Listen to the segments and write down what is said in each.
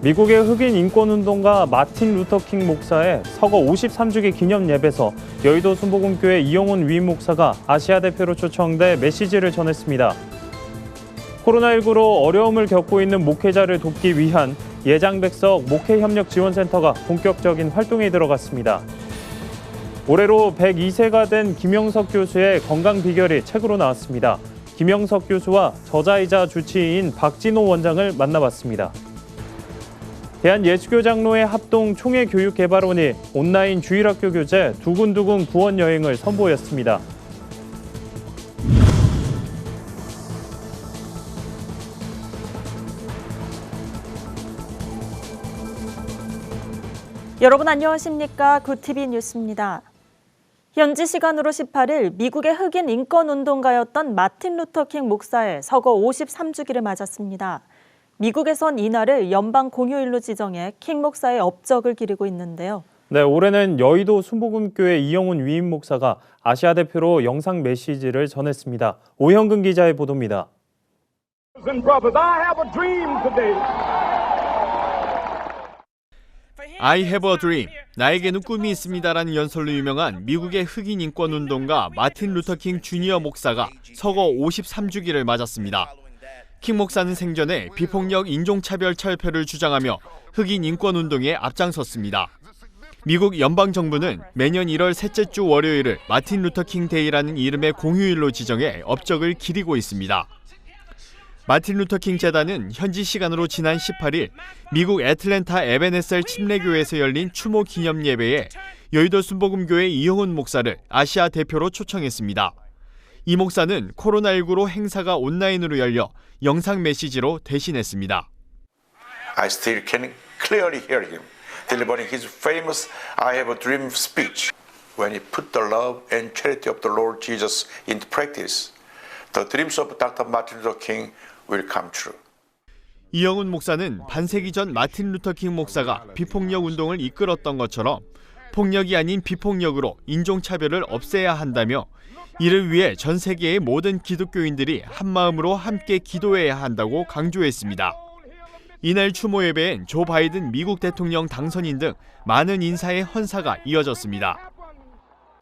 미국의 흑인 인권운동가 마틴 루터킹 목사의 서거 53주기 기념 예배에서 여의도 순복음교회 이영훈 위임 목사가 아시아 대표로 초청돼 메시지를 전했습니다. 코로나19로 어려움을 겪고 있는 목회자를 돕기 위한 예장백석 목회협력지원센터가 본격적인 활동에 들어갔습니다. 올해로 102세가 된 김영석 교수의 건강 비결이 책으로 나왔습니다. 김영석 교수와 저자이자 주치의인 박진호 원장을 만나봤습니다. 대한예수교장로회 합동 총회교육개발원이 온라인 주일학교 교재 두근두근 구원 여행을 선보였습니다. 여러분 안녕하십니까? 굿TV 뉴스입니다. 현지 시간으로 18일 미국의 흑인 인권운동가였던 마틴 루터킹 목사의 서거 53주기를 맞았습니다. 미국에선 이날을 연방 공휴일로 지정해 킹 목사의 업적을 기리고 있는데요. 네, 올해는 여의도 순복음교회 이영훈 위임 목사가 아시아 대표로 영상 메시지를 전했습니다. 오현근 기자의 보도입니다. I have a dream. 나에게는 꿈이 있습니다라는 연설로 유명한 미국의 흑인 인권운동가 마틴 루터킹 주니어 목사가 서거 53주기를 맞았습니다. 킹 목사는 생전에 비폭력 인종차별 철폐를 주장하며 흑인 인권운동에 앞장섰습니다. 미국 연방정부는 매년 1월 셋째 주 월요일을 마틴 루터킹 데이라는 이름의 공휴일로 지정해 업적을 기리고 있습니다. 마틴 루터킹 재단은 현지 시간으로 지난 18일 미국 애틀랜타 에베네셀 침례교회에서 열린 추모 기념 예배에 여의도 순복음교회 이영훈 목사를 아시아 대표로 초청했습니다. 이 목사는 코로나19로 행사가 온라인으로 열려 영상 메시지로 대신했습니다. I still can clearly hear him delivering his famous I have a dream speech. When he put the love and charity of the Lord Jesus into practice, the dreams of Dr. Martin Luther King will come true. 이영훈 목사는 반세기 전 마틴 루터킹 목사가 비폭력 운동을 이끌었던 것처럼 폭력이 아닌 비폭력으로 인종차별을 없애야 한다며 이를 위해 전 세계의 모든 기독교인들이 한마음으로 함께 기도해야 한다고 강조했습니다. 이날 추모 예배엔 조 바이든 미국 대통령 당선인 등 많은 인사의 헌사가 이어졌습니다.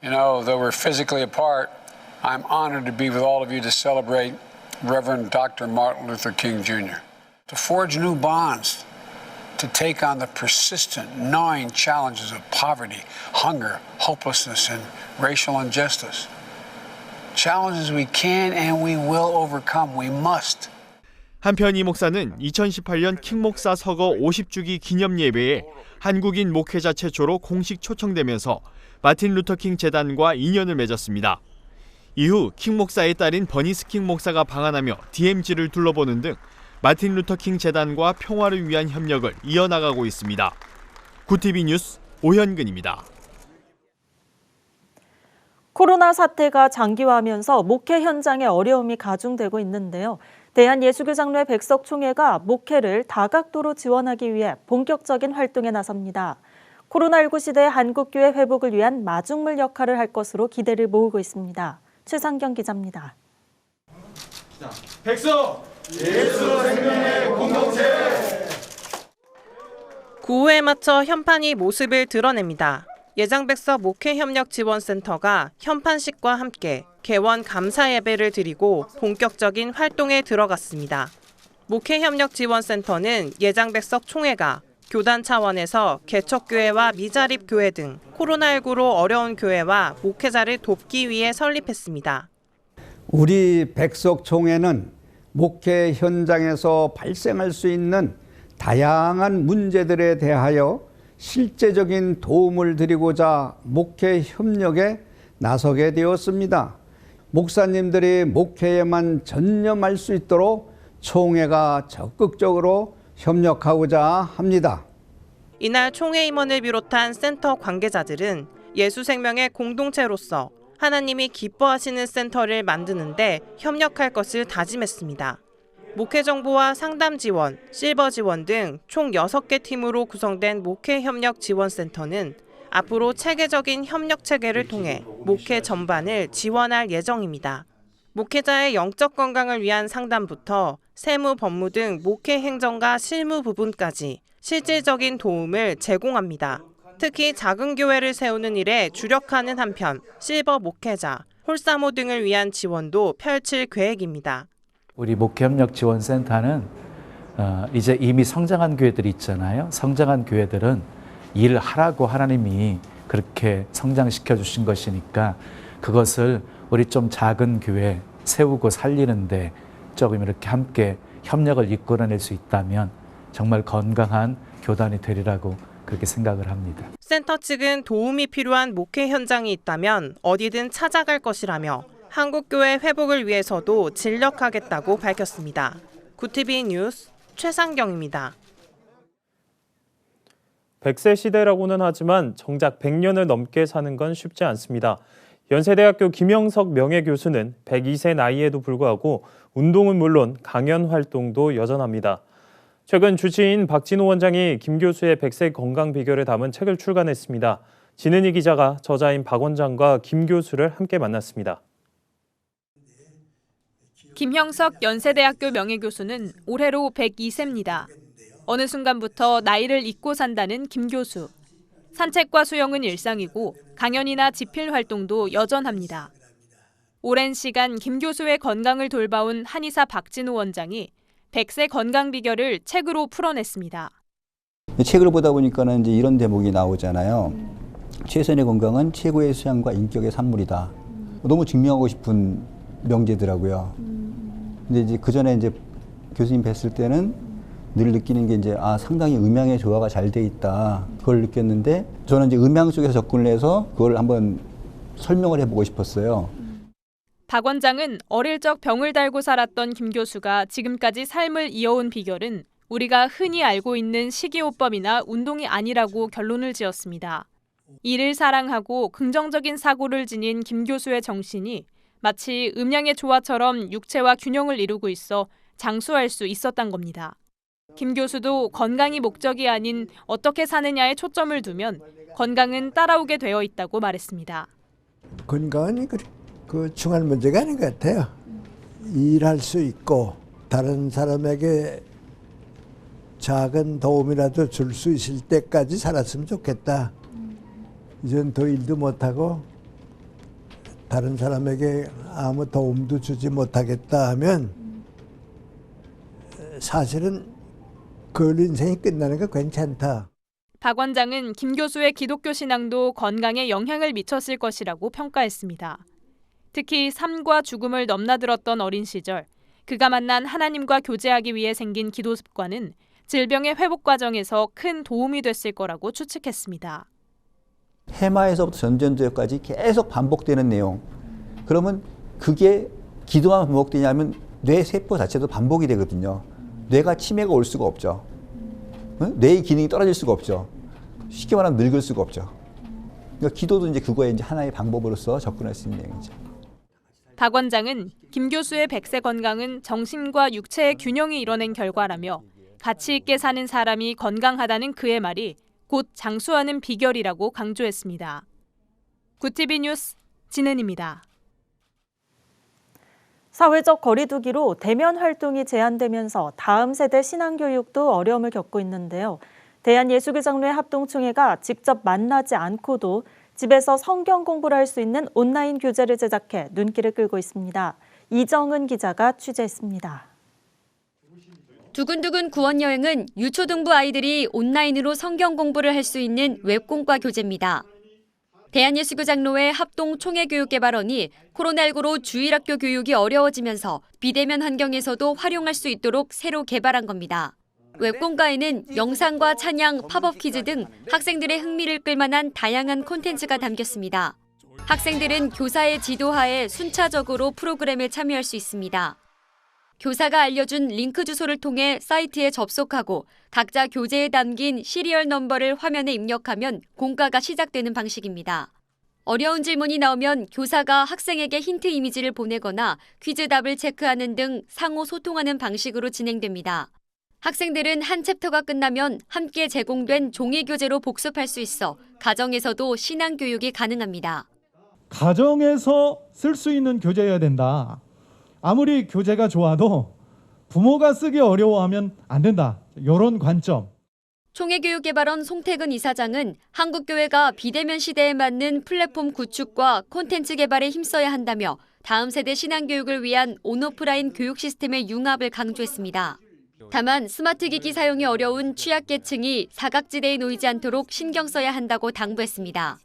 You know, though we're physically apart, I'm honored to be with all of you to celebrate Reverend Dr. Martin Luther King Jr. To forge new bonds, to take on the persistent, gnawing challenges of poverty, hunger, hopelessness, and racial injustice. Challenges we can and we will overcome. We must. 한편 이 목사는 2018년 킹 목사 서거 50주기 기념 예배에 한국인 목회자 최초로 공식 초청되면서 마틴 루터킹 재단과 인연을 맺었습니다. 이후 킹 목사의 딸인 버니스 킹 목사가 방한하며 DMZ를 둘러보는 등 마틴 루터킹 재단과 평화를 위한 협력을 이어나가고 있습니다. 굿TV 뉴스 오현근입니다. 코로나 사태가 장기화하면서 목회 현장에 어려움이 가중되고 있는데요. 대한예수교장로회 백석총회가 목회를 다각도로 지원하기 위해 본격적인 활동에 나섭니다. 코로나19 시대의 한국교회 회복을 위한 마중물 역할을 할 것으로 기대를 모으고 있습니다. 최상경 기자입니다. 백석 예수 생명의 공동체. 구호에 맞춰 현판이 모습을 드러냅니다. 예장백석 목회협력지원센터가 현판식과 함께 개원 감사 예배를 드리고 본격적인 활동에 들어갔습니다. 목회협력지원센터는 예장백석 총회가 교단 차원에서 개척교회와 미자립교회 등 코로나19로 어려운 교회와 목회자를 돕기 위해 설립했습니다. 우리 백석총회는 목회 현장에서 발생할 수 있는 다양한 문제들에 대하여 실제적인 도움을 드리고자 목회 협력에 나서게 되었습니다. 목사님들이 목회에만 전념할 수 있도록 총회가 적극적으로 협력하고자 합니다. 이날 총회 임원을 비롯한 센터 관계자들은 예수생명의 공동체로서 하나님이 기뻐하시는 센터를 만드는데 협력할 것을 다짐했습니다. 목회 정보와 상담 지원, 실버 지원 등 총 6개 팀으로 구성된 목회협력지원센터는 앞으로 체계적인 협력 체계를 통해 목회 전반을 지원할 예정입니다. 목회자의 영적 건강을 위한 상담부터 세무, 법무 등 목회 행정과 실무 부분까지 실질적인 도움을 제공합니다. 특히 작은 교회를 세우는 일에 주력하는 한편 실버 목회자, 홀사모 등을 위한 지원도 펼칠 계획입니다. 우리 목회협력지원센터는 이제 이미 성장한 교회들이 있잖아요. 성장한 교회들은 일을 하라고 하나님이 그렇게 성장시켜 주신 것이니까 그것을 우리 좀 작은 교회 세우고 살리는데 조금 이렇게 함께 협력을 이끌어낼 수 있다면 정말 건강한 교단이 되리라고 그렇게 생각을 합니다. 센터 측은 도움이 필요한 목회 현장이 있다면 어디든 찾아갈 것이라며 한국교회 회복을 위해서도 진력하겠다고 밝혔습니다. 구티비 뉴스 최상경입니다. 100세 시대라고는 하지만 정작 100년을 넘게 사는 건 쉽지 않습니다. 연세대학교 김영석 명예교수는 102세 나이에도 불구하고 운동은 물론 강연 활동도 여전합니다. 최근 주치인 박진호 원장이 김 교수의 100세 건강 비결을 담은 책을 출간했습니다. 진은희 기자가 저자인 박 원장과 김 교수를 함께 만났습니다. 김형석 연세대학교 명예교수는 올해로 102세입니다. 어느 순간부터 나이를 잊고 산다는 김 교수. 산책과 수영은 일상이고 강연이나 집필 활동도 여전합니다. 오랜 시간 김 교수의 건강을 돌봐온 한의사 박진호 원장이 100세 건강 비결을 책으로 풀어냈습니다. 책을 보다 보니까는 이제 이런 대목이 나오잖아요. 최선의 건강은 최고의 수양과 인격의 산물이다. 너무 증명하고 싶은 명제더라고요. 근데 이제 그 전에 이제 교수님 뵀을 때는 늘 느끼는 게 이제 상당히 음양의 조화가 잘 돼 있다. 그걸 느꼈는데 저는 이제 음양 속에서 접근을 해서 그걸 한번 설명을 해보고 싶었어요. 박 원장은 어릴 적 병을 달고 살았던 김 교수가 지금까지 삶을 이어온 비결은 우리가 흔히 알고 있는 식이요법이나 운동이 아니라고 결론을 지었습니다. 일을 사랑하고 긍정적인 사고를 지닌 김 교수의 정신이 마치 음양의 조화처럼 육체와 균형을 이루고 있어 장수할 수 있었던 겁니다. 김 교수도 건강이 목적이 아닌 어떻게 사느냐에 초점을 두면 건강은 따라오게 되어 있다고 말했습니다. 건강은 그 중요한 문제가 아닌 것 같아요. 일할 수 있고 다른 사람에게 작은 도움이라도 줄 수 있을 때까지 살았으면 좋겠다. 이젠 더 일도 못하고 다른 사람에게 아무 도움도 주지 못하겠다 하면 사실은 그 인생이 끝나는 거 괜찮다. 박 원장은 김 교수의 기독교 신앙도 건강에 영향을 미쳤을 것이라고 평가했습니다. 특히 삶과 죽음을 넘나들었던 어린 시절, 그가 만난 하나님과 교제하기 위해 생긴 기도 습관은 질병의 회복 과정에서 큰 도움이 됐을 거라고 추측했습니다. 해마에서부터 전전제까지 계속 반복되는 내용. 그러면 그게 기도만 반복되냐면 뇌 세포 자체도 반복이 되거든요. 뇌가 치매가 올 수가 없죠. 뇌의 기능이 떨어질 수가 없죠. 쉽게 말하면 늙을 수가 없죠. 그러니까 기도도 이제 그거에 이제 하나의 방법으로서 접근할 수 있는 내용이죠. 박 원장은 김 교수의 100세 건강은 정신과 육체의 균형이 이뤄낸 결과라며 가치 있게 사는 사람이 건강하다는 그의 말이 곧 장수하는 비결이라고 강조했습니다. 구티비 뉴스 진은입니다. 사회적 거리두기로 대면 활동이 제한되면서 다음 세대 신앙교육도 어려움을 겪고 있는데요. 대한예수교장로회 합동총회가 직접 만나지 않고도 집에서 성경 공부를 할 수 있는 온라인 교재를 제작해 눈길을 끌고 있습니다. 이정은 기자가 취재했습니다. 두근두근 구원여행은 유초등부 아이들이 온라인으로 성경 공부를 할 수 있는 웹공과 교재입니다. 대한예수교장로회 합동총회교육개발원이 코로나19로 주일학교 교육이 어려워지면서 비대면 환경에서도 활용할 수 있도록 새로 개발한 겁니다. 웹공과에는 영상과 찬양, 팝업 퀴즈 등 학생들의 흥미를 끌만한 다양한 콘텐츠가 담겼습니다. 학생들은 교사의 지도하에 순차적으로 프로그램에 참여할 수 있습니다. 교사가 알려준 링크 주소를 통해 사이트에 접속하고 각자 교재에 담긴 시리얼 넘버를 화면에 입력하면 공과가 시작되는 방식입니다. 어려운 질문이 나오면 교사가 학생에게 힌트 이미지를 보내거나 퀴즈 답을 체크하는 등 상호 소통하는 방식으로 진행됩니다. 학생들은 한 챕터가 끝나면 함께 제공된 종이 교재로 복습할 수 있어 가정에서도 신앙 교육이 가능합니다. 가정에서 쓸 수 있는 교재여야 된다. 아무리 교재가 좋아도 부모가 쓰기 어려워하면 안 된다. 이런 관점. 총회교육개발원 송태근 이사장은 한국교회가 비대면 시대에 맞는 플랫폼 구축과 콘텐츠 개발에 힘써야 한다며 다음 세대 신앙교육을 위한 온오프라인 교육 시스템의 융합을 강조했습니다. 다만 스마트 기기 사용이 어려운 취약계층이 사각지대에 놓이지 않도록 신경 써야 한다고 당부했습니다.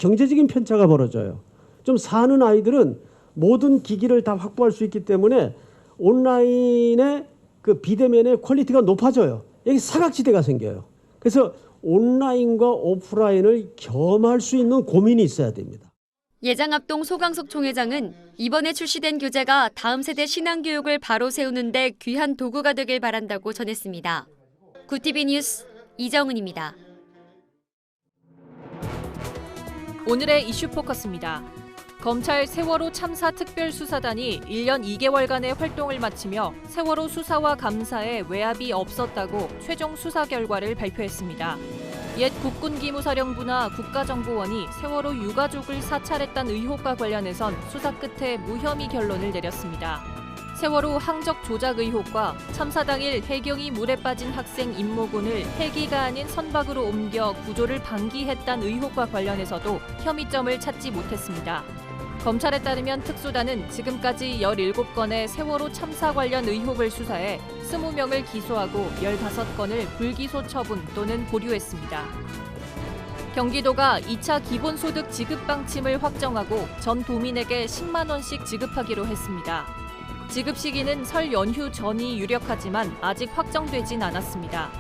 경제적인 편차가 벌어져요. 좀 사는 아이들은 모든 기기를 다 확보할 수 있기 때문에 온라인의 그 비대면의 퀄리티가 높아져요. 여기 사각지대가 생겨요. 그래서 온라인과 오프라인을 겸할 수 있는 고민이 있어야 됩니다. 예장합동 소강석 총회장은 이번에 출시된 교재가 다음 세대 신앙교육을 바로 세우는 데 귀한 도구가 되길 바란다고 전했습니다. 구티비 뉴스 이정은입니다. 오늘의 이슈 포커스입니다. 검찰 세월호 참사 특별수사단이 1년 2개월간의 활동을 마치며 세월호 수사와 감사에 외압이 없었다고 최종 수사 결과를 발표했습니다. 옛 국군기무사령부나 국가정보원이 세월호 유가족을 사찰했다는 의혹과 관련해선 수사 끝에 무혐의 결론을 내렸습니다. 세월호 항적 조작 의혹과 참사 당일 해경이 물에 빠진 학생 임모군을 헬기가 아닌 선박으로 옮겨 구조를 방기했다는 의혹과 관련해서도 혐의점을 찾지 못했습니다. 검찰에 따르면 특수단은 지금까지 17건의 세월호 참사 관련 의혹을 수사해 20명을 기소하고 15건을 불기소 처분 또는 보류했습니다. 경기도가 2차 기본소득 지급 방침을 확정하고 전 도민에게 10만 원씩 지급하기로 했습니다. 지급 시기는 설 연휴 전이 유력하지만 아직 확정되진 않았습니다.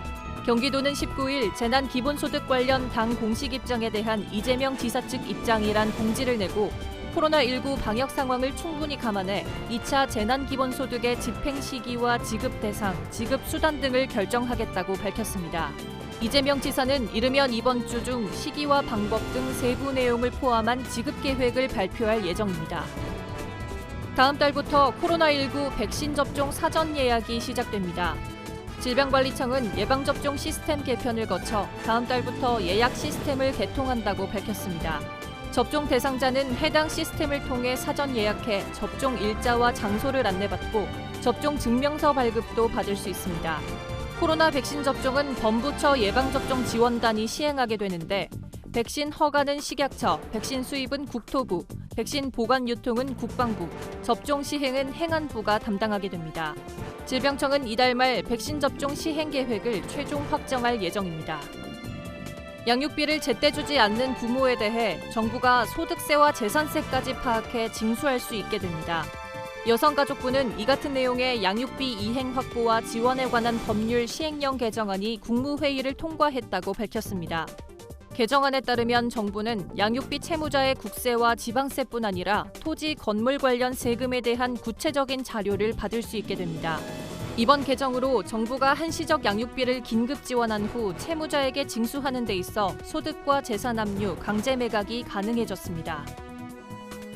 경기도는 19일 재난 기본소득 관련 당 공식 입장에 대한 이재명 지사 측 입장이란 공지를 내고 코로나19 방역 상황을 충분히 감안해 2차 재난기본소득의 집행 시기와 지급 대상, 지급 수단 등을 결정하겠다고 밝혔습니다. 이재명 지사는 이르면 이번 주 중 시기와 방법 등 세부 내용을 포함한 지급 계획을 발표할 예정입니다. 다음 달부터 코로나19 백신 접종 사전 예약이 시작됩니다. 질병관리청은 예방접종 시스템 개편을 거쳐 다음 달부터 예약 시스템을 개통한다고 밝혔습니다. 접종 대상자는 해당 시스템을 통해 사전 예약해 접종 일자와 장소를 안내받고 접종 증명서 발급도 받을 수 있습니다. 코로나 백신 접종은 범부처 예방접종 지원단이 시행하게 되는데 백신 허가는 식약처, 백신 수입은 국토부, 백신 보관 유통은 국방부, 접종 시행은 행안부가 담당하게 됩니다. 질병청은 이달 말 백신 접종 시행 계획을 최종 확정할 예정입니다. 양육비를 제때 주지 않는 부모에 대해 정부가 소득세와 재산세까지 파악해 징수할 수 있게 됩니다. 여성가족부는 이 같은 내용의 양육비 이행 확보와 지원에 관한 법률 시행령 개정안이 국무회의를 통과했다고 밝혔습니다. 개정안에 따르면 정부는 양육비 채무자의 국세와 지방세뿐 아니라 토지, 건물 관련 세금에 대한 구체적인 자료를 받을 수 있게 됩니다. 이번 개정으로 정부가 한시적 양육비를 긴급 지원한 후 채무자에게 징수하는 데 있어 소득과 재산 압류, 강제 매각이 가능해졌습니다.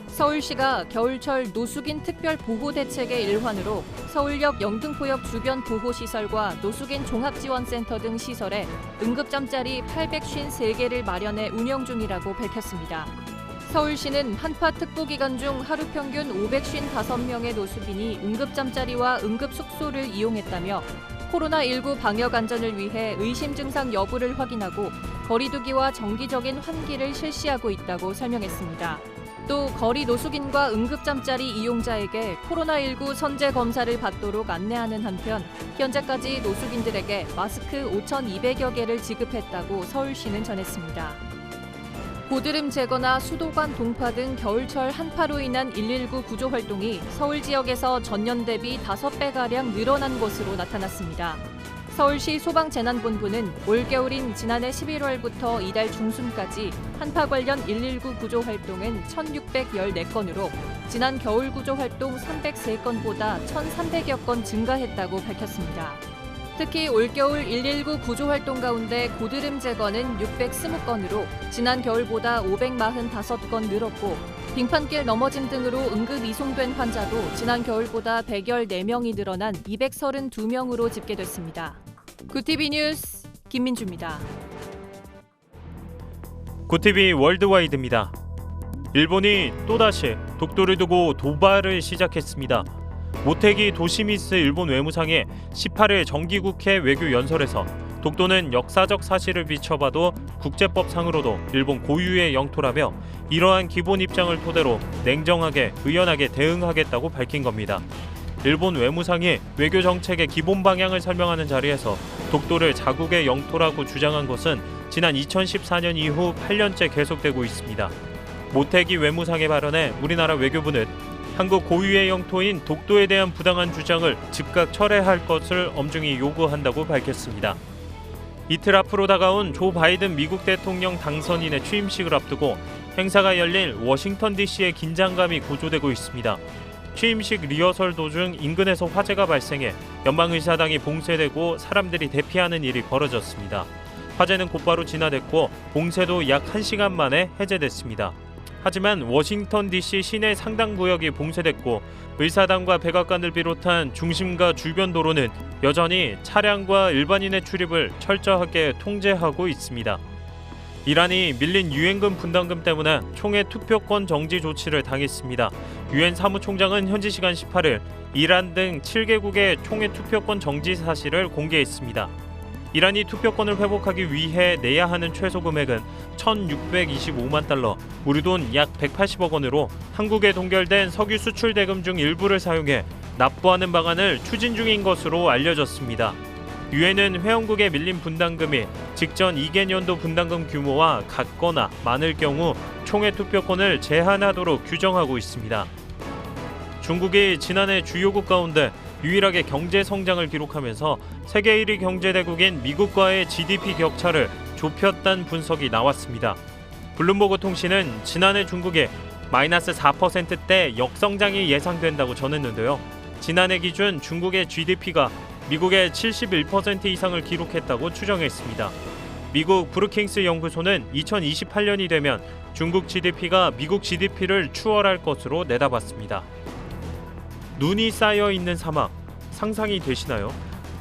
서울시가 겨울철 노숙인 특별 보호 대책의 일환으로 서울역 영등포역 주변 보호시설과 노숙인 종합지원센터 등 시설에 응급잠자리 853개를 마련해 운영 중이라고 밝혔습니다. 서울시는 한파 특보 기간 중 하루 평균 555명의 노숙인이 응급잠자리와 응급숙소를 이용했다며 코로나19 방역 안전을 위해 의심 증상 여부를 확인하고 거리두기와 정기적인 환기를 실시하고 있다고 설명했습니다. 또 거리 노숙인과 응급잠자리 이용자에게 코로나19 선제 검사를 받도록 안내하는 한편 현재까지 노숙인들에게 마스크 5,200여 개를 지급했다고 서울시는 전했습니다. 고드름 제거나 수도관 동파 등 겨울철 한파로 인한 119 구조 활동이 서울 지역에서 전년 대비 5배가량 늘어난 것으로 나타났습니다. 서울시 소방재난본부는 올겨울인 지난해 11월부터 이달 중순까지 한파 관련 119 구조 활동은 1,614건으로 지난 겨울 구조 활동 303건보다 1,300여 건 증가했다고 밝혔습니다. 특히 올겨울 119 구조 활동 가운데 고드름 제거는 620건으로 지난 겨울보다 545건 늘었고 빙판길 넘어짐 등으로 응급 이송된 환자도 지난 겨울보다 114명이 늘어난 232명으로 집계됐습니다. 구티비 뉴스 김민주입니다. 구티비 월드와이드입니다. 일본이 또다시 독도를 두고 도발을 시작했습니다. 모테기 도시미스 일본 외무상이 18일 정기국회 외교연설에서 독도는 역사적 사실을 비춰봐도 국제법상으로도 일본 고유의 영토라며 이러한 기본 입장을 토대로 냉정하게 의연하게 대응하겠다고 밝힌 겁니다. 일본 외무상이 외교 정책의 기본 방향을 설명하는 자리에서 독도를 자국의 영토라고 주장한 것은 지난 2014년 이후 8년째 계속되고 있습니다. 모테기 외무상의 발언에 우리나라 외교부는 한국 고유의 영토인 독도에 대한 부당한 주장을 즉각 철회할 것을 엄중히 요구한다고 밝혔습니다. 이틀 앞으로 다가온 조 바이든 미국 대통령 당선인의 취임식을 앞두고 행사가 열릴 워싱턴 DC의 긴장감이 고조되고 있습니다. 취임식 리허설 도중 인근에서 화재가 발생해 연방의사당이 봉쇄되고 사람들이 대피하는 일이 벌어졌습니다. 화재는 곧바로 진화됐고 봉쇄도 약 1시간 만에 해제됐습니다. 하지만 워싱턴 DC 시내 상당 구역이 봉쇄됐고 의사당과 백악관을 비롯한 중심가 주변 도로는 여전히 차량과 일반인의 출입을 철저하게 통제하고 있습니다. 이란이 밀린 유엔군 분담금 때문에 총회 투표권 정지 조치를 당했습니다. 유엔 사무총장은 현지 시간 18일 이란 등 7개국의 총회 투표권 정지 사실을 공개했습니다. 이란이 투표권을 회복하기 위해 내야 하는 최소 금액은 1,625만 달러, 우리 돈 약 180억 원으로 한국에 동결된 석유 수출 대금 중 일부를 사용해 납부하는 방안을 추진 중인 것으로 알려졌습니다. 유엔은 회원국에 밀린 분담금이 직전 2개년도 분담금 규모와 같거나 많을 경우 총회 투표권을 제한하도록 규정하고 있습니다. 중국이 지난해 주요국 가운데 유일하게 경제 성장을 기록하면서 세계 1위 경제대국인 미국과의 GDP 격차를 좁혔다는 분석이 나왔습니다. 블룸버그 통신은 지난해 중국의 마이너스 4%대 역성장이 예상된다고 전했는데요. 지난해 기준 중국의 GDP가 미국의 71% 이상을 기록했다고 추정했습니다. 미국 브루킹스 연구소는 2028년이 되면 중국 GDP가 미국 GDP를 추월할 것으로 내다봤습니다. 눈이 쌓여 있는 사막, 상상이 되시나요?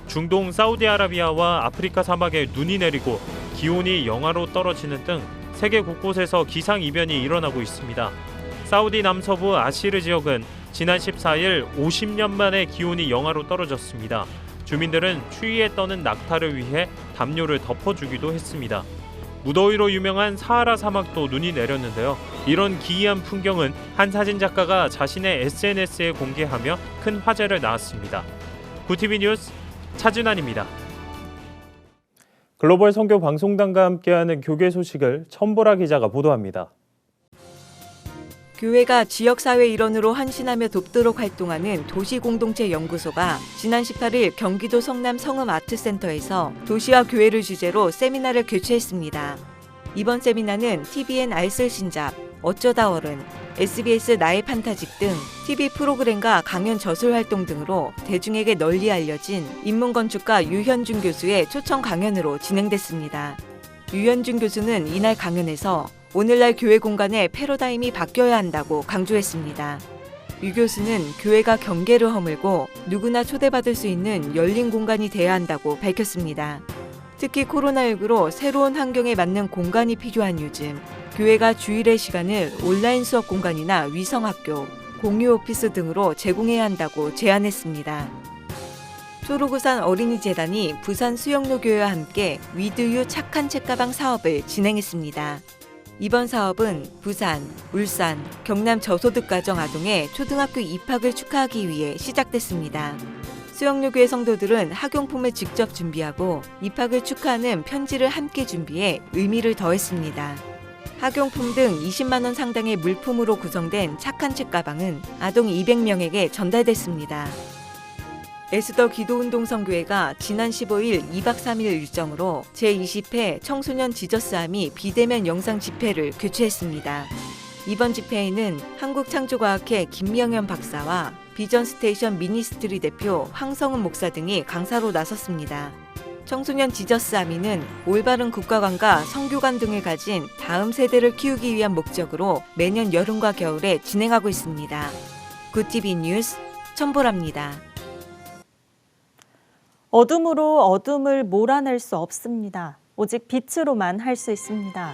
중동 사우디아라비아와 아프리카 사막에 눈이 내리고 기온이 영하로 떨어지는 등 세계 곳곳에서 기상이변이 일어나고 있습니다. 사우디 남서부 아시르 지역은 지난 14일 50년 만에 기온이 영하로 떨어졌습니다. 주민들은 추위에 떠는 낙타를 위해 담요를 덮어주기도 했습니다. 무더위로 유명한 사하라 사막도 눈이 내렸는데요. 이런 기이한 풍경은 한 사진작가가 자신의 SNS에 공개하며 큰 화제를 낳았습니다. 구TV 뉴스 차준환입니다. 글로벌 선교 방송단과 함께하는 교계 소식을 천보라 기자가 보도합니다. 교회가 지역사회 일원으로 헌신하며 돕도록 활동하는 도시공동체 연구소가 지난 18일 경기도 성남 성음아트센터에서 도시와 교회를 주제로 세미나를 개최했습니다. 이번 세미나는 TVN 알쓸신잡, 어쩌다 어른, SBS 나의 판타직 등 TV 프로그램과 강연 저술 활동 등으로 대중에게 널리 알려진 인문건축가 유현준 교수의 초청 강연으로 진행됐습니다. 유현준 교수는 이날 강연에서 오늘날 교회 공간의 패러다임이 바뀌어야 한다고 강조했습니다. 유 교수는 교회가 경계를 허물고 누구나 초대받을 수 있는 열린 공간이 돼야 한다고 밝혔습니다. 특히 코로나19로 새로운 환경에 맞는 공간이 필요한 요즘, 교회가 주일의 시간을 온라인 수업 공간이나 위성학교, 공유 오피스 등으로 제공해야 한다고 제안했습니다. 초록우산 어린이재단이 부산 수영로교회와 함께 위드유 착한 책가방 사업을 진행했습니다. 이번 사업은 부산, 울산, 경남 저소득가정 아동의 초등학교 입학을 축하하기 위해 시작됐습니다. 수영로교회 성도들은 학용품을 직접 준비하고 입학을 축하하는 편지를 함께 준비해 의미를 더했습니다. 학용품 등 20만 원 상당의 물품으로 구성된 착한 책가방은 아동 200명에게 전달됐습니다. 에스더 기도운동성교회가 지난 15일 2박 3일 일정으로 제20회 청소년 지저스아미 비대면 영상 집회를 개최했습니다. 이번 집회에는 한국창조과학회 김명현 박사와 비전스테이션 미니스트리 대표 황성은 목사 등이 강사로 나섰습니다. 청소년 지저스아미는 올바른 국가관과 성교관 등을 가진 다음 세대를 키우기 위한 목적으로 매년 여름과 겨울에 진행하고 있습니다. 구TV 뉴스 천보라입니다. 어둠으로 어둠을 몰아낼 수 없습니다. 오직 빛으로만 할 수 있습니다.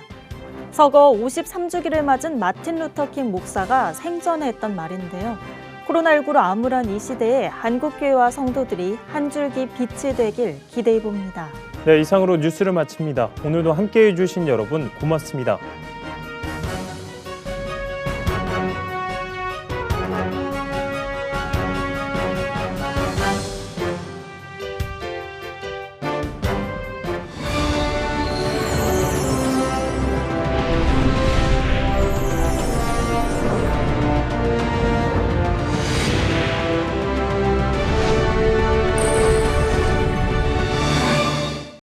서거 53주기를 맞은 마틴 루터킹 목사가 생전에 했던 말인데요. 코로나19로 암울한 이 시대에 한국교회와 성도들이 한 줄기 빛이 되길 기대해 봅니다. 네, 이상으로 뉴스를 마칩니다. 오늘도 함께해 주신 여러분 고맙습니다.